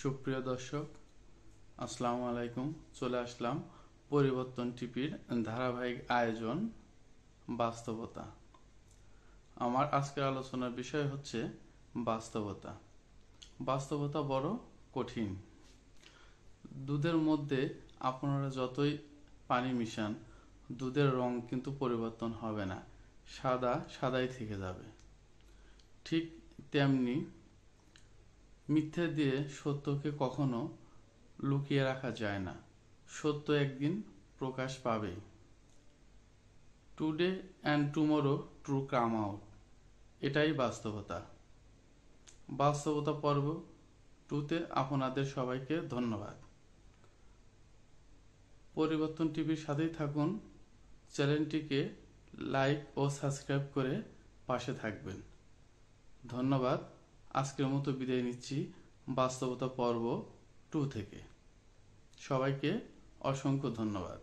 সুপ্রিয় দর্শক, আসসালামু আলাইকুম। চলে আসলাম পরিবর্তন টিভির ধারাবাহিক আয়োজন বাস্তবতা। আমার আজকের আলোচনার বিষয় হচ্ছে বাস্তবতা। বাস্তবতা বড় কঠিন। দুধের মধ্যে আপনারা যতই পানি মিশান, দুধের রং কিন্তু পরিবর্তন হবে না, সাদা সাদাই থেকে যাবে। ঠিক তেমনি মিথ্যে দিয়ে সত্যকে কখনো লুকিয়ে রাখা যায় না। সত্য একদিন প্রকাশ পাবেই। Today and tomorrow true come out, এটাই বাস্তবতা। বাস্তবতা পর্ব 2-তে আপনাদের সবাইকে ধন্যবাদ। পরিবর্তন টিভির সাথেই থাকুন। চ্যানেলটিকে লাইক ও সাবস্ক্রাইব করে পাশে থাকবেন। ধন্যবাদ। আজকের মতো বিদায় নিচ্ছি বাস্তবতা পর্ব 2 থেকে। সবাইকে অসংখ্য ধন্যবাদ।